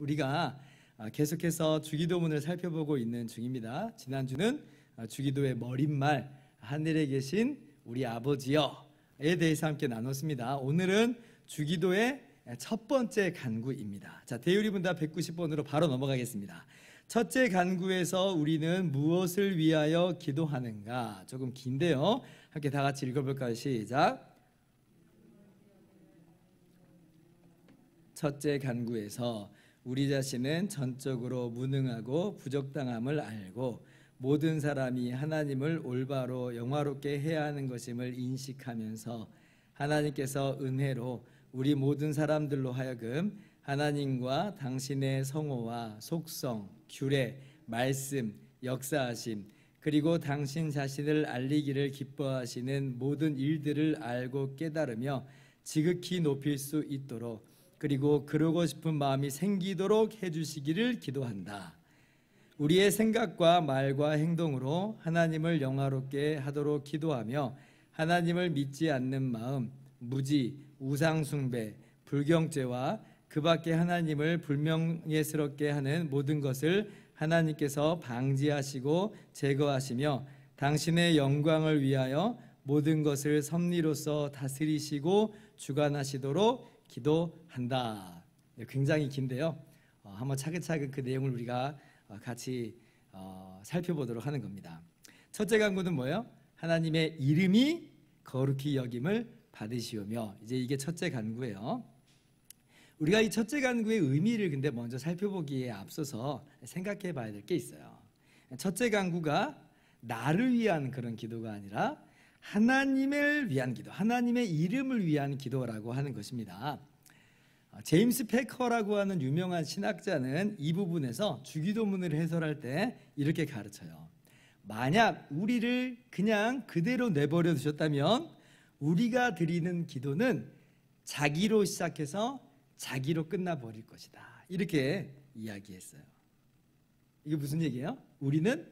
우리가 계속해서 주기도문을 살펴보고 있는 중입니다. 지난주는 주기도의 머릿말 하늘에 계신 우리 아버지여에 대해서 함께 나눴습니다. 오늘은 주기도의 첫 번째 간구입니다. 자, 대유리분답 190번으로 바로 넘어가겠습니다. 첫째 간구에서 우리는 무엇을 위하여 기도하는가? 조금 긴데요. 함께 다 같이 읽어볼까요? 시작. 첫째 간구에서 우리 자신은 전적으로 무능하고 부적당함을 알고 모든 사람이 하나님을 올바로 영화롭게 해야 하는 것임을 인식하면서 하나님께서 은혜로 우리 모든 사람들로 하여금 하나님과 당신의 성호와 속성, 규례, 말씀, 역사하심 그리고 당신 자신을 알리기를 기뻐하시는 모든 일들을 알고 깨달으며 지극히 높일 수 있도록 그리고 그러고 싶은 마음이 생기도록 해주시기를 기도한다. 우리의 생각과 말과 행동으로 하나님을 영화롭게 하도록 기도하며 하나님을 믿지 않는 마음, 무지, 우상숭배, 불경죄와 그 밖에 하나님을 불명예스럽게 하는 모든 것을 하나님께서 방지하시고 제거하시며 당신의 영광을 위하여 모든 것을 섭리로서 다스리시고 주관하시도록 기도한다. 굉장히 긴데요. 한번 차근차근 그 내용을 우리가 같이 살펴보도록 하는 겁니다. 첫째 간구는 뭐예요? 하나님의 이름이 거룩히 여김을 받으시오며, 이제 이게 첫째 간구예요. 우리가 이 첫째 간구의 의미를 근데 먼저 살펴보기에 앞서서 생각해 봐야 될 게 있어요. 첫째 간구가 나를 위한 그런 기도가 아니라 하나님을 위한 기도, 하나님의 이름을 위한 기도라고 하는 것입니다. 제임스 패커라고 하는 유명한 신학자는 이 부분에서 주기도문을 해설할 때 이렇게 가르쳐요. 만약 우리를 그냥 그대로 내버려 두셨다면 우리가 드리는 기도는 자기로 시작해서 자기로 끝나버릴 것이다. 이렇게 이야기했어요. 이게 무슨 얘기예요? 우리는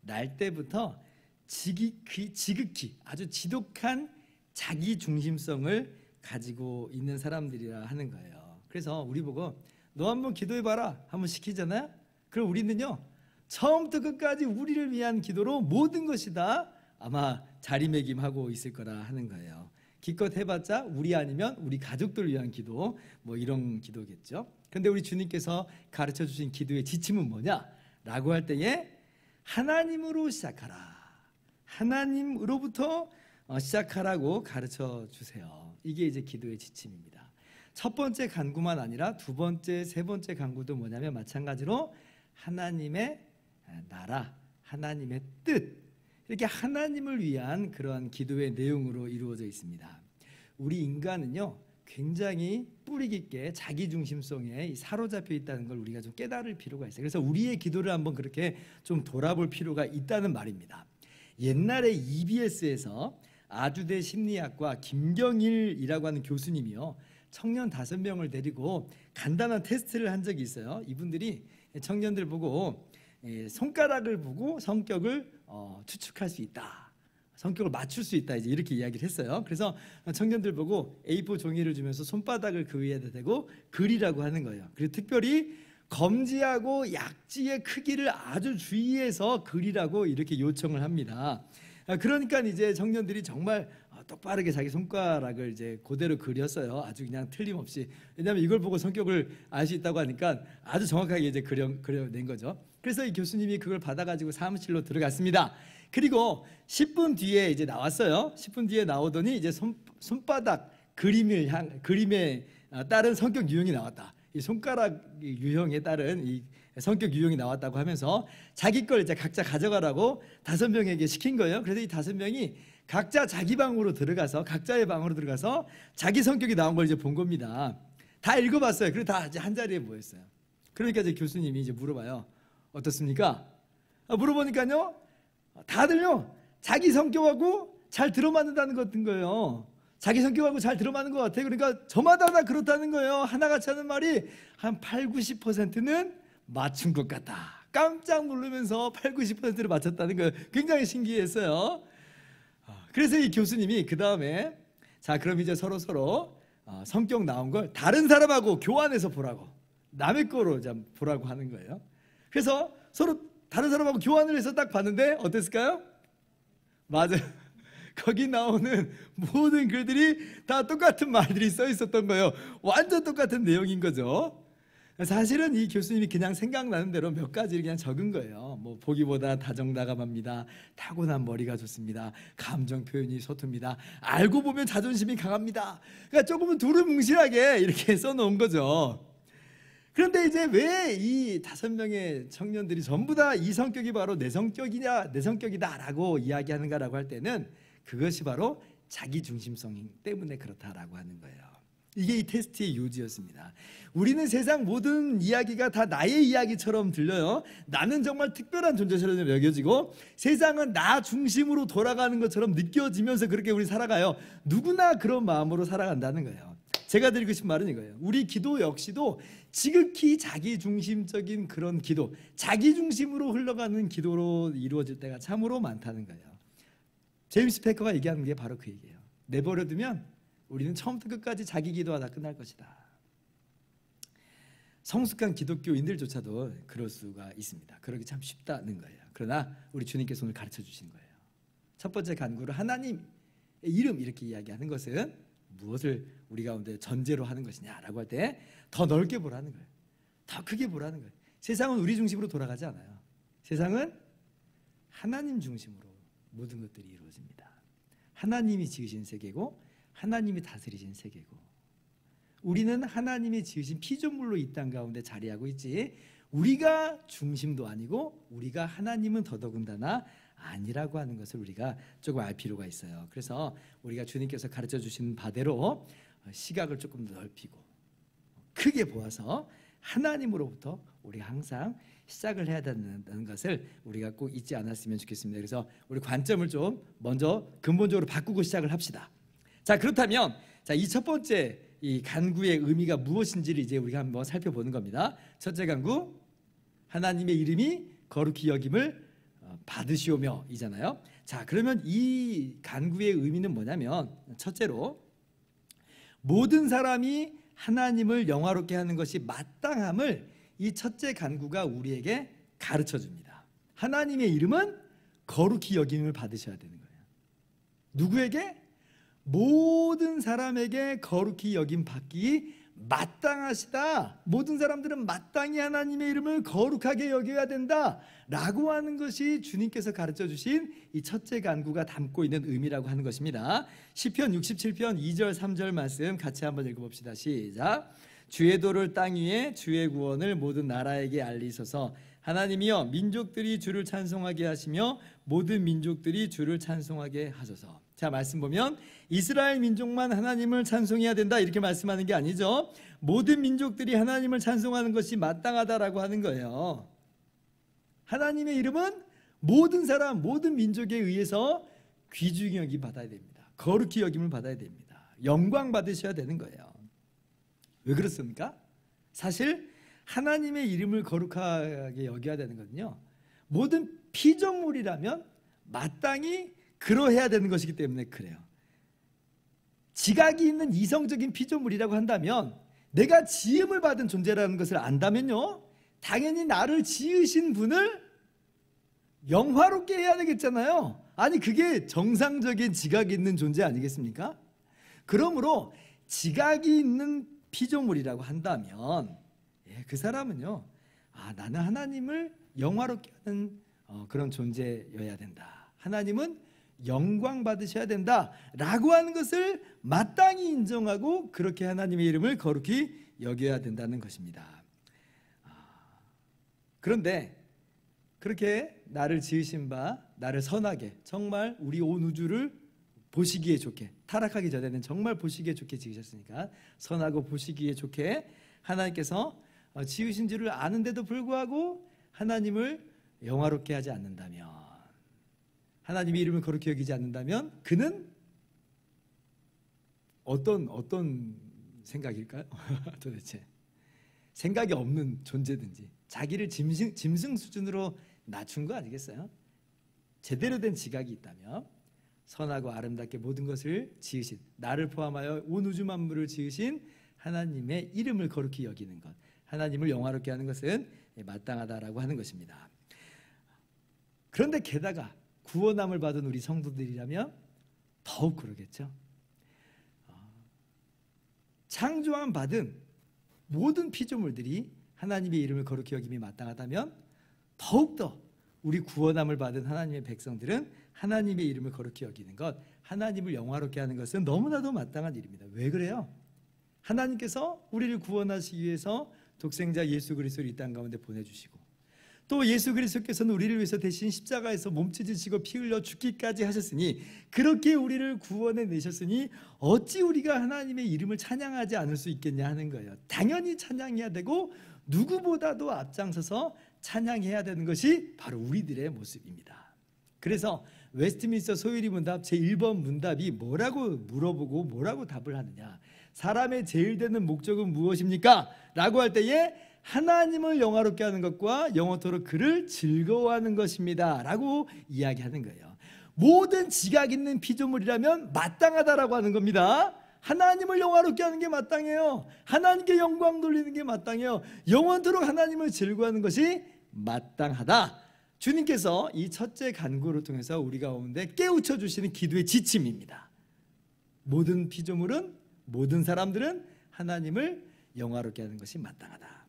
날 때부터 지극히 아주 지독한 자기 중심성을 가지고 있는 사람들이라 하는 거예요. 그래서 우리 보고 너 한번 기도해봐라 한번 시키잖아요. 그럼 우리는요 처음부터 끝까지 우리를 위한 기도로 모든 것이 다 아마 자리매김하고 있을 거라 하는 거예요. 기껏 해봤자 우리 아니면 우리 가족들 위한 기도, 뭐 이런 기도겠죠. 그런데 우리 주님께서 가르쳐 주신 기도의 지침은 뭐냐라고 할 때에 하나님으로 시작하라, 하나님으로부터 시작하라고 가르쳐 주세요. 이게 이제 기도의 지침입니다. 첫 번째 간구만 아니라 두 번째, 세 번째 간구도 뭐냐면 마찬가지로 하나님의 나라, 하나님의 뜻, 이렇게 하나님을 위한 그러한 기도의 내용으로 이루어져 있습니다. 우리 인간은요 굉장히 뿌리 깊게 자기중심성에 사로잡혀 있다는 걸 우리가 좀 깨달을 필요가 있어요. 그래서 우리의 기도를 한번 그렇게 좀 돌아볼 필요가 있다는 말입니다. 옛날에 EBS에서 아주대 심리학과 김경일이라고 하는 교수님이요 청년 5명을 데리고 간단한 테스트를 한 적이 있어요. 이분들이 청년들 보고 손가락을 보고 성격을 추측할 수 있다, 성격을 맞출 수 있다, 이제 이렇게 이야기를 했어요. 그래서 청년들 보고 A4 종이를 주면서 손바닥을 그 위에다 대고 그리라고 하는 거예요. 그리고 특별히 검지하고 약지의 크기를 아주 주의해서 그리라고 이렇게 요청을 합니다. 그러니까 이제 청년들이 정말 똑바르게 자기 손가락을 이제 그대로 그렸어요. 아주 그냥 틀림없이. 왜냐하면 이걸 보고 성격을 알 수 있다고 하니까 아주 정확하게 이제 그려낸 거죠. 그래서 이 교수님이 그걸 받아가지고 사무실로 들어갔습니다. 그리고 10분 뒤에 이제 나왔어요. 10분 뒤에 나오더니 이제 손바닥 그림에 따른 성격 유형이 나왔다. 이 손가락 유형에 따른 이 성격 유형이 나왔다고 하면서 자기 걸 이제 각자 가져가라고 5명에게 시킨 거예요. 그래서 이 5명이 각자 자기 방으로 들어가서 각자의 방으로 들어가서 자기 성격이 나온 걸 이제 본 겁니다. 다 읽어봤어요. 그리고 다 이제 한 자리에 모였어요. 그러니까 이제 교수님이 이제 물어봐요. 어떻습니까? 물어보니까요 다들요 자기 성격하고 잘 들어맞는다는 것 같은 거예요. 자기 성격하고 잘 들어맞는 것 같아요. 그러니까 저마다 다 그렇다는 거예요. 하나같이 하는 말이 한 80-90%는 맞춘 것 같다. 깜짝 놀라면서 80-90%를 맞췄다는 거예요. 굉장히 신기했어요. 그래서 이 교수님이 그 다음에 자 그럼 이제 서로 성격 나온 걸 다른 사람하고 교환해서 보라고 남의 거로 보라고 하는 거예요. 그래서 서로 다른 사람하고 교환을 해서 딱 봤는데 어땠을까요? 맞아요. 거기 나오는 모든 글들이 다 똑같은 말들이 써 있었던 거예요. 완전 똑같은 내용인 거죠. 사실은 이 교수님이 그냥 생각나는 대로 몇 가지를 그냥 적은 거예요. 뭐 보기보다 다정다감합니다. 타고난 머리가 좋습니다. 감정 표현이 서툽니다. 알고 보면 자존심이 강합니다. 그러니까 조금은 두루뭉실하게 이렇게 써놓은 거죠. 그런데 이제 왜 이 5명의 청년들이 전부 다 이 성격이 바로 내 성격이다라고 이야기하는가라고 할 때는 그것이 바로 자기 중심성 때문에 그렇다라고 하는 거예요. 이게 이 테스트의 요지였습니다. 우리는 세상 모든 이야기가 다 나의 이야기처럼 들려요. 나는 정말 특별한 존재처럼 여겨지고 세상은 나 중심으로 돌아가는 것처럼 느껴지면서 그렇게 우리 살아가요. 누구나 그런 마음으로 살아간다는 거예요. 제가 드리고 싶은 말은 이거예요. 우리 기도 역시도 지극히 자기중심적인 그런 기도, 자기중심으로 흘러가는 기도로 이루어질 때가 참으로 많다는 거예요. 제임스 패커가 얘기하는 게 바로 그 얘기예요. 내버려두면 우리는 처음부터 끝까지 자기 기도하다 끝날 것이다. 성숙한 기독교인들조차도 그럴 수가 있습니다. 그러기 참 쉽다는 거예요. 그러나 우리 주님께서 오늘 가르쳐 주신 거예요. 첫 번째 간구를 하나님의 이름 이렇게 이야기하는 것은 무엇을 우리 가운데 전제로 하는 것이냐라고 할 때 더 넓게 보라는 거예요. 더 크게 보라는 거예요. 세상은 우리 중심으로 돌아가지 않아요. 세상은 하나님 중심으로 모든 것들이 이루어집니다. 하나님이 지으신 세계고 하나님이 다스리신 세계고 우리는 하나님이 지으신 피조물로 이 땅 가운데 자리하고 있지 우리가 중심도 아니고 우리가 하나님은 더더군다나 아니라고 하는 것을 우리가 조금 알 필요가 있어요. 그래서 우리가 주님께서 가르쳐 주신 바대로 시각을 조금 더 넓히고 크게 보아서 하나님으로부터 우리가 항상 시작을 해야 된다는 것을 우리가 꼭 잊지 않았으면 좋겠습니다. 그래서 우리 관점을 좀 먼저 근본적으로 바꾸고 시작을 합시다. 자, 그렇다면 이 첫 번째 이 간구의 의미가 무엇인지를 이제 우리가 한번 살펴보는 겁니다. 첫째 간구, 하나님의 이름이 거룩히 여김을 받으시오며 이잖아요. 자, 그러면 이 간구의 의미는 뭐냐면 첫째로 모든 사람이 하나님을 영화롭게 하는 것이 마땅함을 이 첫째 간구가 우리에게 가르쳐 줍니다. 하나님의 이름은 거룩히 여김을 받으셔야 되는 거예요. 누구에게? 모든 사람에게 거룩히 여김 받기 마땅하시다. 모든 사람들은 마땅히 하나님의 이름을 거룩하게 여겨야 된다라고 하는 것이 주님께서 가르쳐 주신 이 첫째 간구가 담고 있는 의미라고 하는 것입니다. 시편 67편 2절 3절 말씀 같이 한번 읽어봅시다. 시작. 주의 도를 땅 위에 주의 구원을 모든 나라에게 알리소서. 하나님이여 민족들이 주를 찬송하게 하시며 모든 민족들이 주를 찬송하게 하소서. 자, 말씀 보면 이스라엘 민족만 하나님을 찬송해야 된다 이렇게 말씀하는 게 아니죠. 모든 민족들이 하나님을 찬송하는 것이 마땅하다라고 하는 거예요. 하나님의 이름은 모든 사람, 모든 민족에 의해서 귀중히 여김 받아야 됩니다. 거룩히 여김을 받아야 됩니다. 영광 받으셔야 되는 거예요. 왜 그렇습니까? 사실 하나님의 이름을 거룩하게 여겨야 되는 거는요, 모든 피조물이라면 마땅히 그러해야 되는 것이기 때문에 그래요. 지각이 있는 이성적인 피조물이라고 한다면 내가 지음을 받은 존재라는 것을 안다면요, 당연히 나를 지으신 분을 영화롭게 해야 되겠잖아요. 아니, 그게 정상적인 지각이 있는 존재 아니겠습니까? 그러므로 지각이 있는 피조물이라고 한다면 그 사람은요, 나는 하나님을 영화롭게 하는 그런 존재여야 된다. 하나님은 영광 받으셔야 된다라고 하는 것을 마땅히 인정하고 그렇게 하나님의 이름을 거룩히 여겨야 된다는 것입니다. 그런데 그렇게 나를 지으신 바, 나를 선하게, 정말 우리 온 우주를 보시기에 좋게, 타락하기 전에는 정말 보시기에 좋게 지으셨으니까 선하고 보시기에 좋게 하나님께서 지으신 줄을 아는데도 불구하고 하나님을 영화롭게 하지 않는다면, 하나님의 이름을 거룩히 여기지 않는다면 그는 어떤 생각일까요? 도대체 생각이 없는 존재든지 자기를 짐승 수준으로 낮춘 거 아니겠어요? 제대로 된 지각이 있다면 선하고 아름답게 모든 것을 지으신, 나를 포함하여 온 우주 만물을 지으신 하나님의 이름을 거룩히 여기는 것, 하나님을 영화롭게 하는 것은 마땅하다라고 하는 것입니다. 그런데 게다가 구원함을 받은 우리 성도들이라면 더욱 그러겠죠. 창조함 받은 모든 피조물들이 하나님의 이름을 거룩히 여김이 마땅하다면 더욱더 우리 구원함을 받은 하나님의 백성들은 하나님의 이름을 거룩히 여기는 것, 하나님을 영화롭게 하는 것은 너무나도 마땅한 일입니다. 왜 그래요? 하나님께서 우리를 구원하시기 위해서 독생자 예수 그리스도를 이 땅 가운데 보내주시고, 또 예수 그리스도께서는 우리를 위해서 대신 십자가에서 몸찢으시고 피 흘려 죽기까지 하셨으니, 그렇게 우리를 구원해 내셨으니 어찌 우리가 하나님의 이름을 찬양하지 않을 수 있겠냐 하는 거예요. 당연히 찬양해야 되고 누구보다도 앞장서서 찬양해야 되는 것이 바로 우리들의 모습입니다. 그래서 웨스트민스터 소유리 문답 제1번 문답이 뭐라고 물어보고 뭐라고 답을 하느냐, 사람의 제일 되는 목적은 무엇입니까? 라고 할 때에 하나님을 영화롭게 하는 것과 영원토록 그를 즐거워하는 것입니다 라고 이야기하는 거예요. 모든 지각 있는 피조물이라면 마땅하다라고 하는 겁니다. 하나님을 영화롭게 하는 게 마땅해요. 하나님께 영광 돌리는 게 마땅해요. 영원토록 하나님을 즐거워하는 것이 마땅하다. 주님께서 이 첫째 간구를 통해서 우리 가운데 깨우쳐 주시는 기도의 지침입니다. 모든 피조물은, 모든 사람들은 하나님을 영화롭게 하는 것이 마땅하다.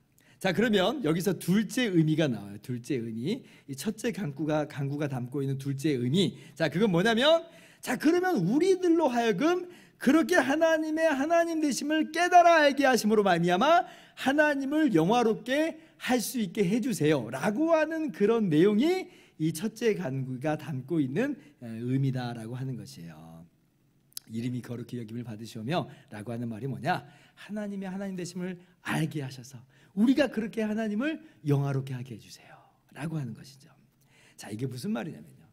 자, 그러면 여기서 둘째 의미가 나와요. 둘째 의미. 이 첫째 간구가 담고 있는 둘째 의미. 자, 그건 뭐냐면, 자, 그러면 우리들로 하여금 그렇게 하나님의 하나님 되심을 깨달아 알게 하심으로 말미암아 하나님을 영화롭게 할 수 있게 해주세요 라고 하는 그런 내용이 이 첫째 간구가 담고 있는 의미다라고 하는 것이에요. 이름이 거룩히 여김을 받으시오며 라고 하는 말이 뭐냐, 하나님의 하나님 되심을 알게 하셔서 우리가 그렇게 하나님을 영화롭게 하게 해주세요 라고 하는 것이죠. 자, 이게 무슨 말이냐면요,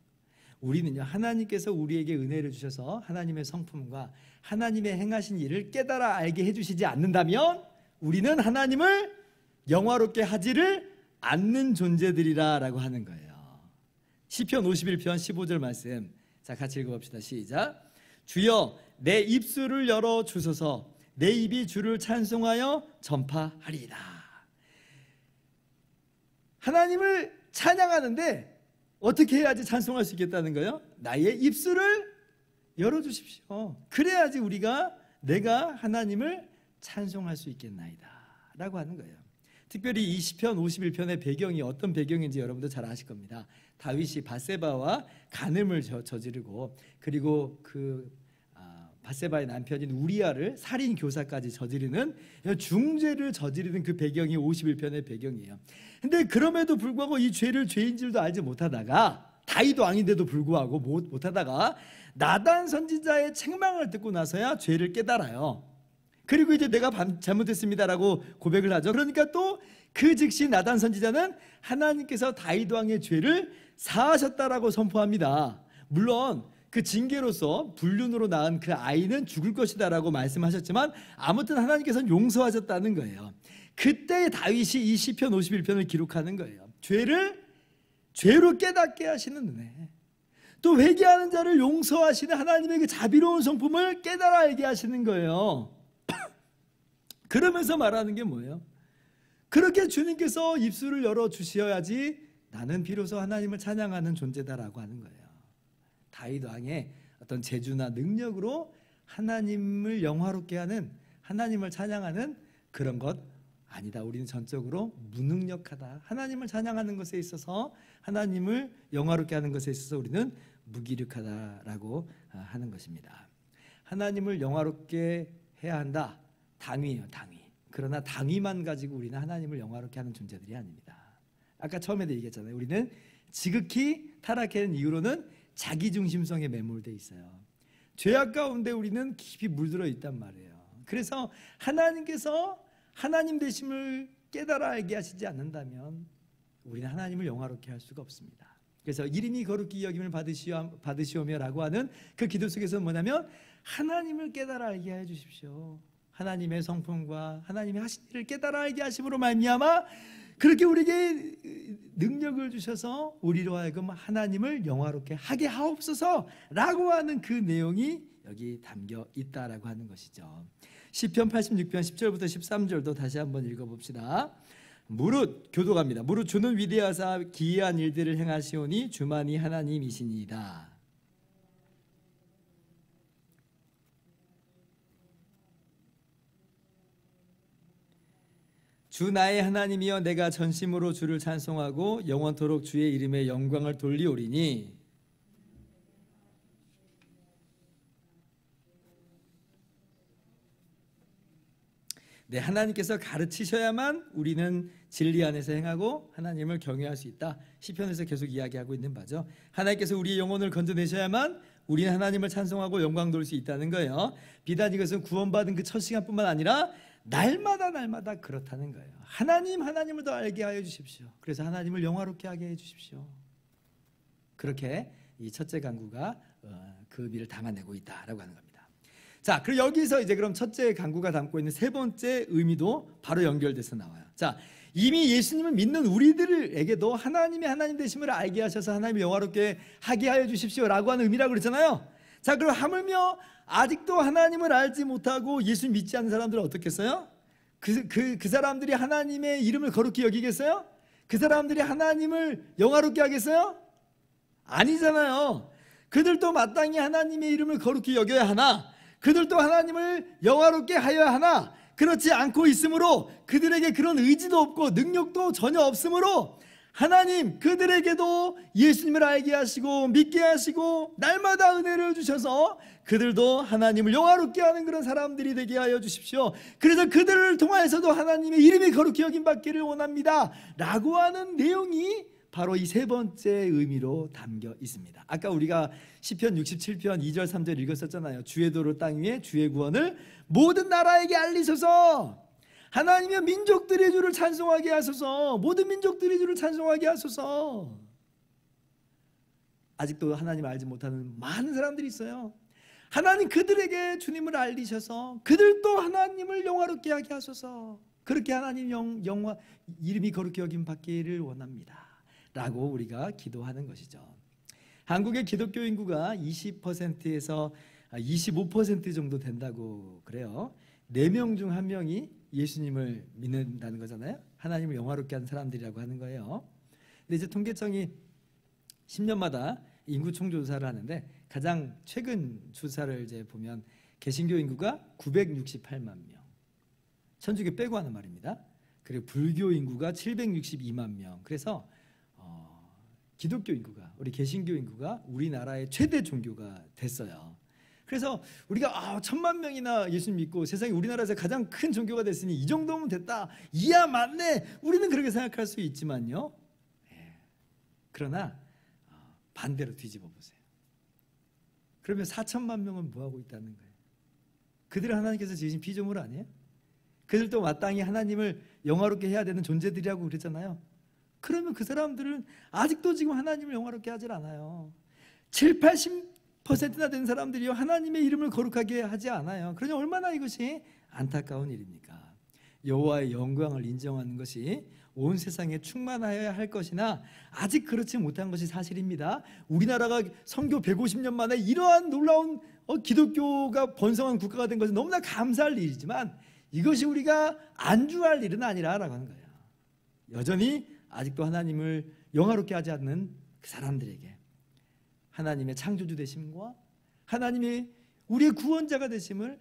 우리는요, 하나님께서 우리에게 은혜를 주셔서 하나님의 성품과 하나님의 행하신 일을 깨달아 알게 해주시지 않는다면 우리는 하나님을 영화롭게 하지를 않는 존재들이라 라고 하는 거예요. 시편 51편 15절 말씀, 자, 같이 읽어봅시다. 시작. 주여 내 입술을 열어 주소서, 내 입이 주를 찬송하여 전파하리이다. 하나님을 찬양하는데 어떻게 해야지 찬송할 수 있겠다는 거예요? 나의 입술을 열어주십시오. 그래야지 내가 하나님을 찬송할 수 있겠나이다 라고 하는 거예요. 특별히 이 시편 51편의 배경이 어떤 배경인지 여러분도 잘 아실 겁니다. 다윗이 밧세바와 간음을 저지르고, 그리고 밧세바의 남편인 우리아를 살인 교사까지 저지르는 중죄를 저지르는 그 배경이 51편의 배경이에요. 근데 그럼에도 불구하고 이 죄를 죄인 줄도 알지 못하다가, 다윗 왕인데도 불구하고 못하다가 나단 선지자의 책망을 듣고 나서야 죄를 깨달아요. 그리고 이제 내가 잘못했습니다라고 고백을 하죠. 그러니까 또 그 즉시 나단 선지자는 하나님께서 다윗 왕의 죄를 사하셨다라고 선포합니다. 물론 그 징계로서 불륜으로 낳은 그 아이는 죽을 것이다라고 말씀하셨지만 아무튼 하나님께서는 용서하셨다는 거예요. 그때 다윗이 이 시편 51편을 기록하는 거예요. 죄로 깨닫게 하시는 은혜, 또 회개하는 자를 용서하시는 하나님의 그 자비로운 성품을 깨달아 알게 하시는 거예요. 그러면서 말하는 게 뭐예요? 그렇게 주님께서 입술을 열어주셔야지 나는 비로소 하나님을 찬양하는 존재다라고 하는 거예요. 다윗 왕의 어떤 재주나 능력으로 하나님을 영화롭게 하는, 하나님을 찬양하는 그런 것 아니다. 우리는 전적으로 무능력하다. 하나님을 찬양하는 것에 있어서, 하나님을 영화롭게 하는 것에 있어서 우리는 무기력하다라고 하는 것입니다. 하나님을 영화롭게 해야 한다. 당위예요, 당위. 그러나 당위만 가지고 우리는 하나님을 영화롭게 하는 존재들이 아닙니다. 아까 처음에도 얘기했잖아요. 우리는 지극히 타락한 이유로는 자기중심성에 매몰되어 있어요. 죄악 가운데 우리는 깊이 물들어 있단 말이에요. 그래서 하나님께서 하나님 되심을 깨달아 알게 하시지 않는다면 우리는 하나님을 영화롭게 할 수가 없습니다. 그래서 이름이 거룩히 여김을 받으시오며라고 하는 그 기도 속에서는 뭐냐면 하나님을 깨달아 알게 해 주십시오. 하나님의 성품과 하나님의 하신 일을 깨달아 알게 하심으로 말미암아 그렇게 우리에게 능력을 주셔서 우리로 하여금 하나님을 영화롭게 하게 하옵소서라고 하는 그 내용이 여기 담겨 있다라고 하는 것이죠. 시편 86편 10절부터 13절도 다시 한번 읽어봅시다. 무릇 교도갑니다. 무릇 주는 위대하사 기이한 일들을 행하시오니 주만이 하나님이시니이다. 주 나의 하나님이여 내가 전심으로 주를 찬송하고 영원토록 주의 이름에 영광을 돌리오리니 네, 하나님께서 가르치셔야만 우리는 진리 안에서 행하고 하나님을 경외할 수 있다. 시편에서 계속 이야기하고 있는 바죠. 하나님께서 우리의 영혼을 건져내셔야만 우리는 하나님을 찬송하고 영광 돌릴 수 있다는 거예요. 비단 이것은 구원받은 그 첫 시간뿐만 아니라 날마다 그렇다는 거예요. 하나님을 더 알게 하여 주십시오. 그래서 하나님을 영화롭게 하게 해 주십시오. 그렇게 이 첫째 간구가 그 의미를 담아내고 있다라고 하는 겁니다. 자, 그리고 여기서 이제 그럼 첫째 간구가 담고 있는 세 번째 의미도 바로 연결돼서 나와요. 자, 이미 예수님을 믿는 우리들에게도 하나님의 하나님 되심을 알게 하셔서 하나님을 영화롭게 하게 하여 주십시오라고 하는 의미라고 그랬잖아요. 자, 그럼 하물며 아직도 하나님을 알지 못하고 예수 믿지 않는 사람들은 어떻겠어요? 그 사람들이 하나님의 이름을 거룩히 여기겠어요? 그 사람들이 하나님을 영화롭게 하겠어요? 아니잖아요. 그들도 마땅히 하나님의 이름을 거룩히 여겨야 하나, 그들도 하나님을 영화롭게 하여야 하나, 그렇지 않고 있으므로 그들에게 그런 의지도 없고 능력도 전혀 없으므로 하나님 그들에게도 예수님을 알게 하시고 믿게 하시고 날마다 은혜를 주셔서 그들도 하나님을 영화롭게 하는 그런 사람들이 되게 하여 주십시오. 그래서 그들을 통하여서도 하나님의 이름이 거룩히 여김받기를 원합니다 라고 하는 내용이 바로 이 세 번째 의미로 담겨 있습니다. 아까 우리가 시편 67편 2절 3절 읽었었잖아요. 주의 도를 땅 위에 주의 구원을 모든 나라에게 알리소서. 하나님의 민족들이 주를 찬송하게 하소서. 모든 민족들이 주를 찬송하게 하소서. 아직도 하나님을 알지 못하는 많은 사람들이 있어요. 하나님 그들에게 주님을 알리셔서 그들도 하나님을 영화롭게 하게 하소서. 그렇게 하나님 이름이 거룩히 여김 받기를 원합니다 라고 우리가 기도하는 것이죠. 한국의 기독교 인구가 20%에서 25% 정도 된다고 그래요. 4명 중 1명이 예수님을 믿는다는 거잖아요. 하나님을 영화롭게 하는 사람들이라고 하는 거예요. 근데 이제 통계청이 10년마다 인구 총조사를 하는데 가장 최근 조사를 이제 보면 개신교 인구가 968만 명, 천주교 빼고 하는 말입니다. 그리고 불교 인구가 762만 명. 그래서 기독교 인구가, 우리 개신교 인구가 우리나라의 최대 종교가 됐어요. 그래서 우리가 1000만 명이나 예수님 믿고 세상에 우리나라에서 가장 큰 종교가 됐으니 이 정도면 됐다, 이야 맞네, 우리는 그렇게 생각할 수 있지만요, 그러나 반대로 뒤집어 보세요. 그러면 4천만 명은 뭐하고 있다는 거예요? 그들을 하나님께서 지으신 피조물 아니에요? 그들도 마땅히 하나님을 영화롭게 해야 되는 존재들이라고 그랬잖아요. 그러면 그 사람들은 아직도 지금 하나님을 영화롭게 하질 않아요. 7, 80%나 되는 사람들이요 하나님의 이름을 거룩하게 하지 않아요. 그러니 얼마나 이것이 안타까운 일입니까? 여호와의 영광을 인정하는 것이 온 세상에 충만하여야 할 것이나 아직 그렇지 못한 것이 사실입니다. 우리나라가 선교 150년 만에 이러한 놀라운 기독교가 번성한 국가가 된 것은 너무나 감사할 일이지만 이것이 우리가 안주할 일은 아니라라고 하는 거예요. 여전히 아직도 하나님을 영화롭게 하지 않는 그 사람들에게 하나님의 창조주 되심과 하나님의 우리의 구원자가 되심을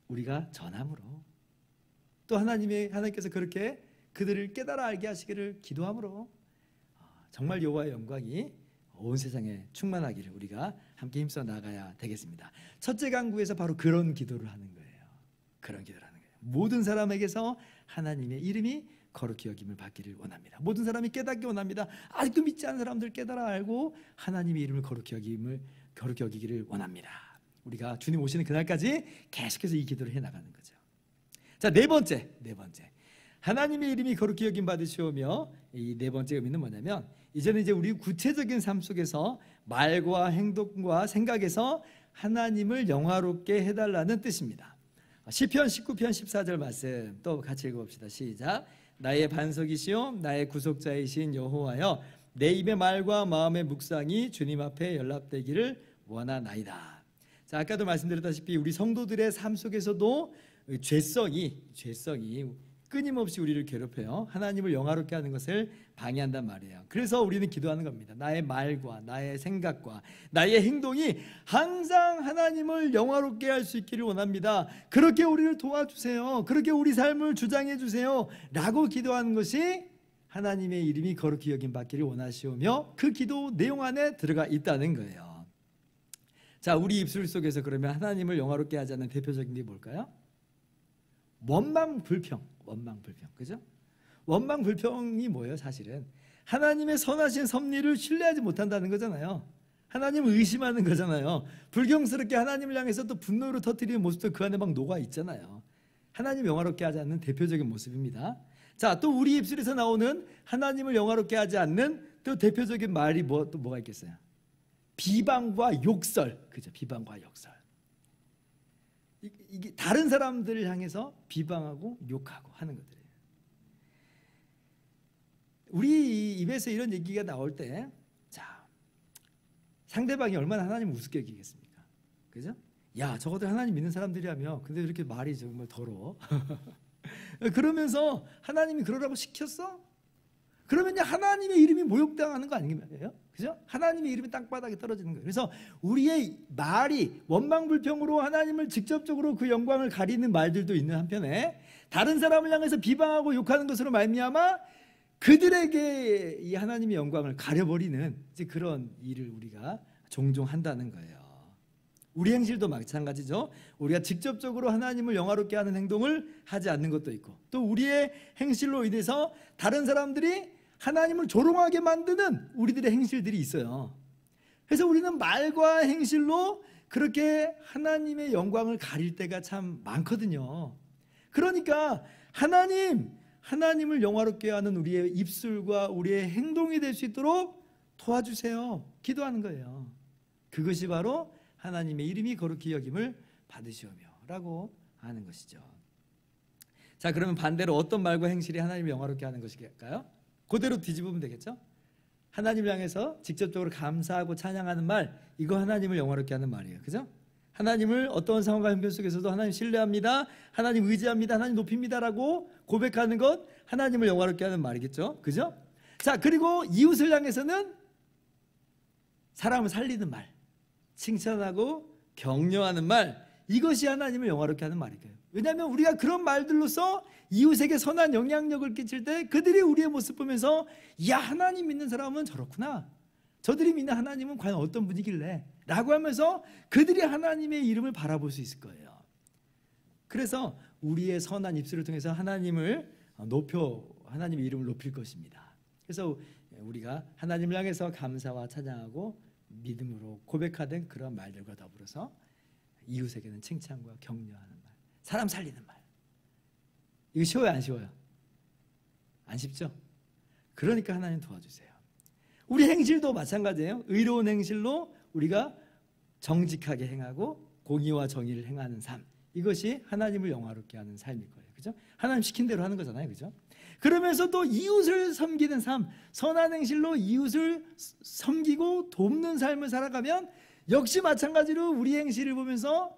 우리가 전함으로 또 하나님께서 그렇게 그들을 깨달아 알게 하시기를 기도함으로 정말 여호와의 영광이 온 세상에 충만하기를 우리가 함께 힘써 나가야 되겠습니다. 첫째 간구에서 바로 그런 기도를 하는 거예요. 그런 기도를 하는 거예요. 모든 사람에게서 하나님의 이름이 거룩히 여김을 받기를 원합니다. 모든 사람이 깨닫기 원합니다. 아직도 믿지 않는 사람들 깨달아 알고 하나님의 이름을 거룩히 여기기를 원합니다. 우리가 주님 오시는 그날까지 계속해서 이 기도를 해나가는 거죠. 자, 네 번째 하나님의 이름이 거룩히 여김 받으시오며, 이 네 번째 의미는 뭐냐면 이제는 이제 우리 구체적인 삶 속에서 말과 행동과 생각에서 하나님을 영화롭게 해달라는 뜻입니다. 시편 19편 14절 말씀 또 같이 읽어봅시다. 시작. 나의 반석이시요 나의 구속자이신 여호와여, 내 입의 말과 마음의 묵상이 주님 앞에 연락되기를 원하나이다. 자, 아까도 말씀드렸다시피 우리 성도들의 삶 속에서도 죄성이 끊임없이 우리를 괴롭혀요. 하나님을 영화롭게 하는 것을 방해한단 말이에요. 그래서 우리는 기도하는 겁니다. 나의 말과 나의 생각과 나의 행동이 항상 하나님을 영화롭게 할 수 있기를 원합니다. 그렇게 우리를 도와주세요. 그렇게 우리 삶을 주장해 주세요 라고 기도하는 것이 하나님의 이름이 거룩히 여김 받기를 원하시오며 그 기도 내용 안에 들어가 있다는 거예요. 자, 우리 입술 속에서 그러면 하나님을 영화롭게 하지 않는 대표적인 게 뭘까요? 원망불평, 그죠? 원망불평이 뭐예요? 사실은 하나님의 선하신 섭리를 신뢰하지 못한다는 거잖아요. 하나님을 의심하는 거잖아요. 불경스럽게 하나님을 향해서 또 분노를 터뜨리는 모습도 그 안에 막 녹아 있잖아요. 하나님 영화롭게 하지 않는 대표적인 모습입니다. 자, 또 우리 입술에서 나오는 하나님을 영화롭게 하지 않는 또 대표적인 말이 또 뭐가 있겠어요? 비방과 욕설, 그죠? 비방과 욕설. 이게 다른 사람들을 향해서 비방하고 욕하고 하는 것들이에요. 우리 입에서 이런 얘기가 나올 때, 자, 상대방이 얼마나 하나님을 우습게 여기겠습니까? 그죠? 야, 저것들 하나님 믿는 사람들이라며, 근데 이렇게 말이 정말 더러워. 그러면서 하나님이 그러라고 시켰어? 그러면 하나님의 이름이 모욕당하는 거 아니에요? 그죠? 하나님의 이름이 땅바닥에 떨어지는 거예요. 그래서 우리의 말이 원망불평으로 하나님을 직접적으로 그 영광을 가리는 말들도 있는 한편에 다른 사람을 향해서 비방하고 욕하는 것으로 말미암아 그들에게 이 하나님의 영광을 가려버리는 그런 일을 우리가 종종 한다는 거예요. 우리 행실도 마찬가지죠. 우리가 직접적으로 하나님을 영화롭게 하는 행동을 하지 않는 것도 있고 또 우리의 행실로 인해서 다른 사람들이 하나님을 조롱하게 만드는 우리들의 행실들이 있어요. 그래서 우리는 말과 행실로 그렇게 하나님의 영광을 가릴 때가 참 많거든요. 그러니까 하나님을 영화롭게 하는 우리의 입술과 우리의 행동이 될 수 있도록 도와주세요. 기도하는 거예요. 그것이 바로 하나님의 이름이 거룩히 여김을 받으시오며 라고 하는 것이죠. 자, 그러면 반대로 어떤 말과 행실이 하나님을 영화롭게 하는 것일까요? 그대로 뒤집으면 되겠죠? 하나님을 향해서 직접적으로 감사하고 찬양하는 말, 이거 하나님을 영화롭게 하는 말이에요. 그죠? 하나님을 어떤 상황과 형편 속에서도 하나님 신뢰합니다, 하나님 의지합니다, 하나님 높입니다라고 고백하는 것, 하나님을 영화롭게 하는 말이겠죠? 그죠? 자, 그리고 이웃을 향해서는 사람을 살리는 말, 칭찬하고 격려하는 말, 이것이 하나님을 영화롭게 하는 말이에요. 왜냐하면 우리가 그런 말들로서 이웃에게 선한 영향력을 끼칠 때 그들이 우리의 모습 보면서 야, 하나님 믿는 사람은 저렇구나, 저들이 믿는 하나님은 과연 어떤 분이길래 라고 하면서 그들이 하나님의 이름을 바라볼 수 있을 거예요. 그래서 우리의 선한 입술을 통해서 하나님의 이름을 높일 것입니다. 그래서 우리가 하나님을 향해서 감사와 찬양하고 믿음으로 고백하던 그런 말들과 더불어서 이웃에게는 칭찬과 격려하는 말, 사람 살리는 말. 이거 쉬워요, 안 쉬워요? 안 쉽죠? 그러니까 하나님 도와주세요. 우리 행실도 마찬가지예요. 의로운 행실로 우리가 정직하게 행하고 공의와 정의를 행하는 삶, 이것이 하나님을 영화롭게 하는 삶일 거예요. 그죠? 하나님 시킨 대로 하는 거잖아요. 그죠? 그러면서 또 이웃을 섬기는 삶, 선한 행실로 이웃을 섬기고 돕는 삶을 살아가면 역시 마찬가지로 우리 행실을 보면서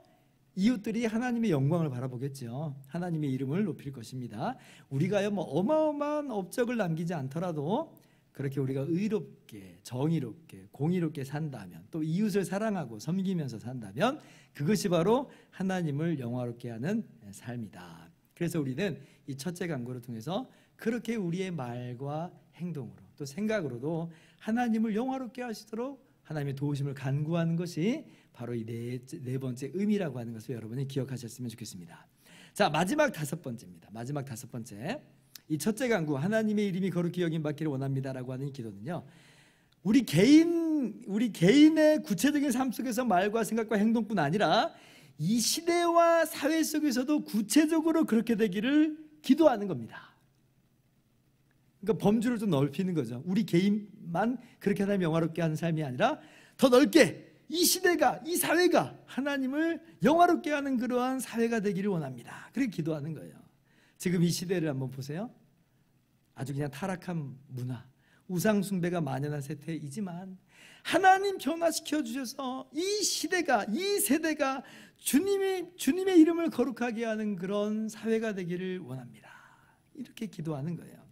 이웃들이 하나님의 영광을 바라보겠죠. 하나님의 이름을 높일 것입니다. 우리가요 어마어마한 업적을 남기지 않더라도 그렇게 우리가 의롭게, 정의롭게, 공의롭게 산다면, 또 이웃을 사랑하고 섬기면서 산다면 그것이 바로 하나님을 영화롭게 하는 삶이다. 그래서 우리는 이 첫째 강구를 통해서 그렇게 우리의 말과 행동으로 또 생각으로도 하나님을 영화롭게 하시도록 하나님의 도우심을 간구하는 것이 바로 이 네 번째 의미라고 하는 것을 여러분이 기억하셨으면 좋겠습니다. 자, 마지막 다섯 번째입니다. 마지막 다섯 번째, 이 첫째 강구, 하나님의 이름이 거룩히 여김 받기를 원합니다라고 하는 이 기도는요, 우리 개인의 구체적인 삶 속에서 말과 생각과 행동뿐 아니라 이 시대와 사회 속에서도 구체적으로 그렇게 되기를 기도하는 겁니다. 그러니까 범주를 좀 넓히는 거죠. 우리 개인만 그렇게 하나님 영화롭게 하는 삶이 아니라 더 넓게 이 시대가, 이 사회가 하나님을 영화롭게 하는 그러한 사회가 되기를 원합니다. 그렇게 기도하는 거예요. 지금 이 시대를 한번 보세요. 아주 그냥 타락한 문화, 우상 숭배가 만연한 세태이지만 하나님 변화시켜 주셔서 이 시대가, 이 세대가 주님의 이름을 거룩하게 하는 그런 사회가 되기를 원합니다. 이렇게 기도하는 거예요.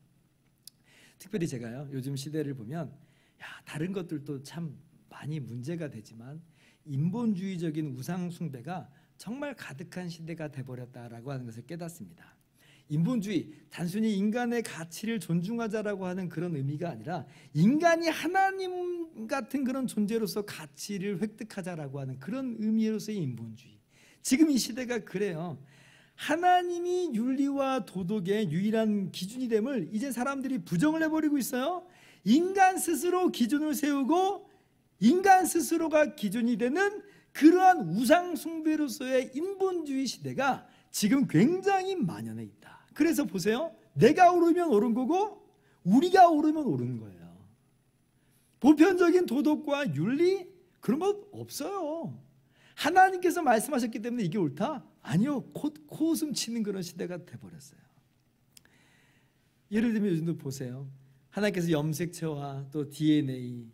특별히 제가요, 요즘 시대를 보면 다른 것들도 참 많이 문제가 되지만 인본주의적인 우상 숭배가 정말 가득한 시대가 돼버렸다라고 하는 것을 깨닫습니다. 인본주의, 단순히 인간의 가치를 존중하자라고 하는 그런 의미가 아니라 인간이 하나님 같은 그런 존재로서 가치를 획득하자라고 하는 그런 의미로서의 인본주의. 지금 이 시대가 그래요. 하나님이 윤리와 도덕의 유일한 기준이 됨을 이제 사람들이 부정을 해버리고 있어요. 인간 스스로 기준을 세우고 인간 스스로가 기준이 되는 그러한 우상 숭배로서의 인본주의 시대가 지금 굉장히 만연해 있다. 그래서 보세요. 내가 오르면 옳은 거고 우리가 오르면 옳은 거예요. 보편적인 도덕과 윤리 그런 것 없어요. 하나님께서 말씀하셨기 때문에 이게 옳다? 아니요. 코웃음 치는 그런 시대가 돼버렸어요. 예를 들면 요즘도 보세요. 하나님께서 염색체와 또 DNA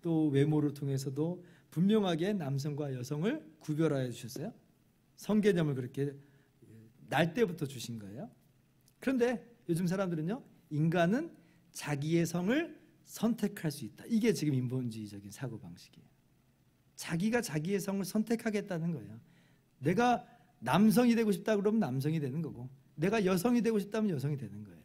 또 외모를 통해서도 분명하게 남성과 여성을 구별하여 주셨어요. 성개념을 그렇게 날 때부터 주신 거예요. 그런데 요즘 사람들은요, 인간은 자기의 성을 선택할 수 있다. 이게 지금 인본주의적인 사고방식이에요. 자기가 자기의 성을 선택하겠다는 거예요. 내가 남성이 되고 싶다 그러면 남성이 되는 거고, 내가 여성이 되고 싶다면 여성이 되는 거예요.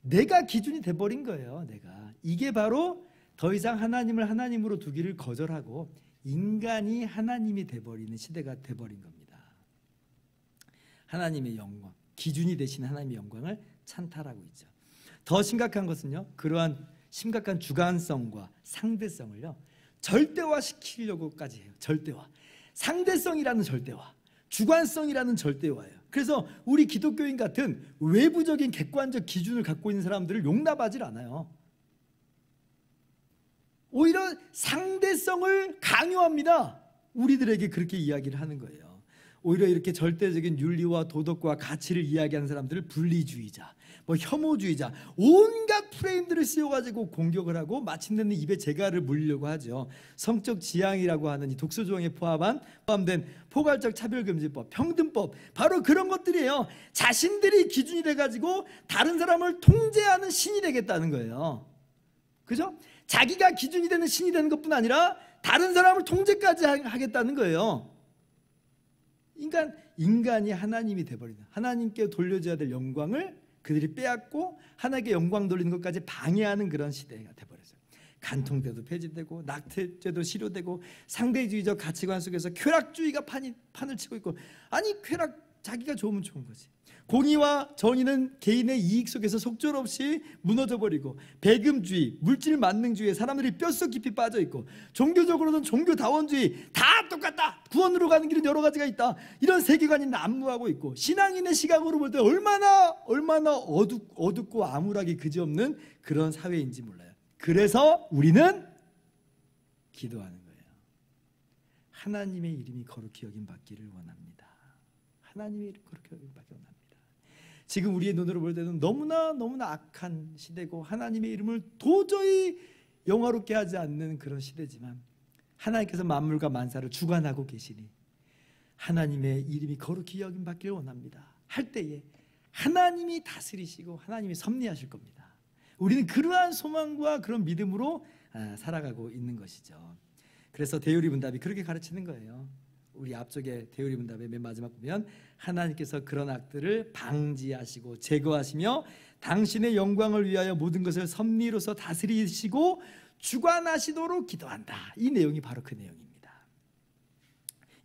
내가 기준이 돼버린 거예요. 내가. 이게 바로 더 이상 하나님을 하나님으로 두기를 거절하고 인간이 하나님이 돼버리는 시대가 돼버린 겁니다. 하나님의 영광, 기준이 되신 하나님의 영광을 찬탈하고 있죠. 더 심각한 것은요, 그러한 심각한 주관성과 상대성을요 절대화시키려고까지 해요. 절대화. 상대성이라는 절대화, 주관성이라는 절대화예요. 그래서 우리 기독교인 같은 외부적인 객관적 기준을 갖고 있는 사람들을 용납하지 않아요. 오히려 상대성을 강요합니다. 우리들에게 그렇게 이야기를 하는 거예요. 오히려 이렇게 절대적인 윤리와 도덕과 가치를 이야기하는 사람들을 분리주의자, 혐오주의자, 온갖 프레임들을 씌워가지고 공격을 하고 마침내는 입에 재갈을 물리려고 하죠. 성적 지향이라고 하는 이 독소 조항에 포함된 포괄적 차별금지법, 평등법, 바로 그런 것들이에요. 자신들이 기준이 돼가지고 다른 사람을 통제하는 신이 되겠다는 거예요. 그죠? 자기가 기준이 되는 신이 되는 것뿐 아니라 다른 사람을 통제까지 하겠다는 거예요. 인간이 하나님이 돼버린다. 하나님께 돌려줘야 될 영광을 그들이 빼앗고 하나님께 영광 돌리는 것까지 방해하는 그런 시대가 돼버렸어요. 간통죄도 폐지되고 낙태죄도 실효되고 상대주의적 가치관 속에서 쾌락주의가 판을 치고 있고, 아니 쾌락 자기가 좋으면 좋은 거지. 공의와 정의는 개인의 이익 속에서 속절없이 무너져버리고, 배금주의, 물질 만능주의에 사람들이 뼛속 깊이 빠져있고, 종교적으로는 종교다원주의, 다 똑같다, 구원으로 가는 길은 여러 가지가 있다, 이런 세계관이 난무하고 있고, 신앙인의 시각으로 볼 때 얼마나 어둡고 암울하게 그지없는 그런 사회인지 몰라요. 그래서 우리는 기도하는 거예요. 하나님의 이름이 거룩히 여김 받기를 원합니다. 하나님의 이름 거룩히 여김 받기를 원합니다. 지금 우리의 눈으로 볼 때는 너무나 악한 시대고 하나님의 이름을 도저히 영화롭게 하지 않는 그런 시대지만, 하나님께서 만물과 만사를 주관하고 계시니 하나님의 이름이 거룩히 여김 받기를 원합니다 할 때에 하나님이 다스리시고 하나님이 섭리하실 겁니다. 우리는 그러한 소망과 그런 믿음으로 살아가고 있는 것이죠. 그래서 대요리문답이 그렇게 가르치는 거예요. 우리 앞쪽에 대요리문답의 맨 마지막 보면 하나님께서 그런 악들을 방지하시고 제거하시며 당신의 영광을 위하여 모든 것을 섭리로서 다스리시고 주관하시도록 기도한다. 이 내용이 바로 그 내용입니다.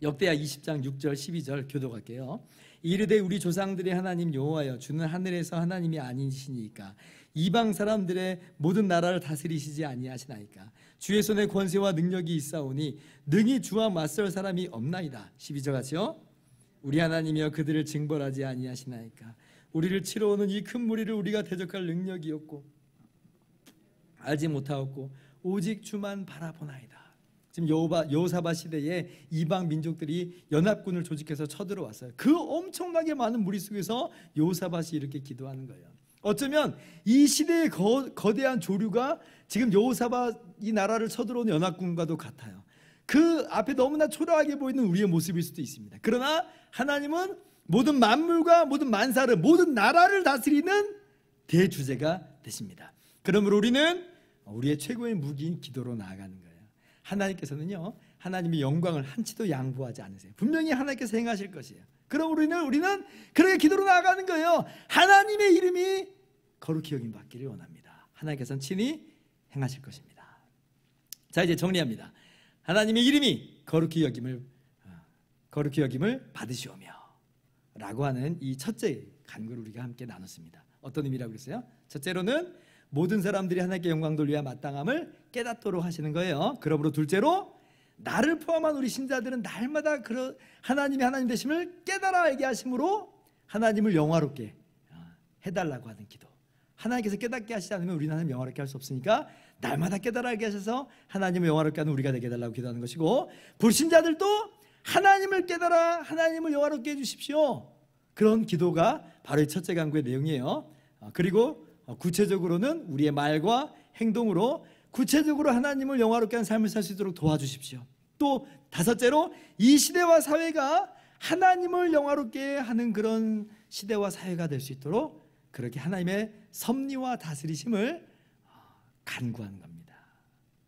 역대하 20장 6절 12절 교독할게요. 이르되 우리 조상들의 하나님 여호와여, 주는 하늘에서 하나님이 아니시니까 이방 사람들의 모든 나라를 다스리시지 아니하시나이까. 주의 손에 권세와 능력이 있사오니 능히 주와 맞설 사람이 없나이다. 12절 같이요. 우리 하나님이여, 그들을 징벌하지 아니하시나이까. 우리를 치러 오는 이 큰 무리를 우리가 대적할 능력이 없고 알지 못하였고 오직 주만 바라보나이다. 지금 여호사밧 시대에 이방 민족들이 연합군을 조직해서 쳐들어왔어요. 그 엄청나게 많은 무리 속에서 여호사밧이 이렇게 기도하는 거예요. 어쩌면 이 시대의 거대한 조류가 지금 여호사밧 이 나라를 쳐들어온 연합군과도 같아요. 그 앞에 너무나 초라하게 보이는 우리의 모습일 수도 있습니다. 그러나 하나님은 모든 만물과 모든 만사를, 모든 나라를 다스리는 대주제가 되십니다. 그러므로 우리는 우리의 최고의 무기인 기도로 나아가는 거예요. 하나님께서는요, 하나님의 영광을 한치도 양보하지 않으세요. 분명히 하나님께서 행하실 것이에요. 그럼 우리는 그렇게 기도로 나아가는 거예요. 하나님의 이름이 거룩히 여김 받기를 원합니다. 하나님께서는 친히 행하실 것입니다. 자, 이제 정리합니다. 하나님의 이름이 거룩히 여김을 받으시오며 라고 하는 이 첫째 간구를 우리가 함께 나눴습니다. 어떤 의미라고 했어요? 첫째로는 모든 사람들이 하나님께 영광 돌려야 마땅함을 깨닫도록 하시는 거예요. 그러므로 둘째로 나를 포함한 우리 신자들은 날마다 하나님의 하나님 되심을 깨달아 알게 하심으로 하나님을 영화롭게 해달라고 하는 기도. 하나님께서 깨닫게 하시지 않으면 우리는 하나님 영화롭게 할 수 없으니까 날마다 깨달아 알게 하셔서 하나님을 영화롭게 하는 우리가 되게 해달라고 기도하는 것이고, 불신자들도 하나님을 깨달아 하나님을 영화롭게 해주십시오. 그런 기도가 바로 이 첫째 간구의 내용이에요. 그리고 구체적으로는 우리의 말과 행동으로 구체적으로 하나님을 영화롭게 하는 삶을 살 수 있도록 도와주십시오. 또 다섯째로 이 시대와 사회가 하나님을 영화롭게 하는 그런 시대와 사회가 될 수 있도록 그렇게 하나님의 섭리와 다스리심을 간구하는 겁니다.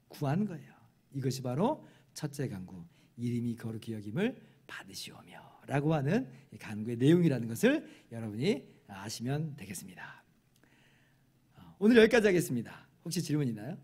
구하는 거예요. 이것이 바로 첫째 간구, 이름이 거룩히 여김을 받으시오며 라고 하는 간구의 내용이라는 것을 여러분이 아시면 되겠습니다. 오늘 여기까지 하겠습니다. 혹시 질문 있나요?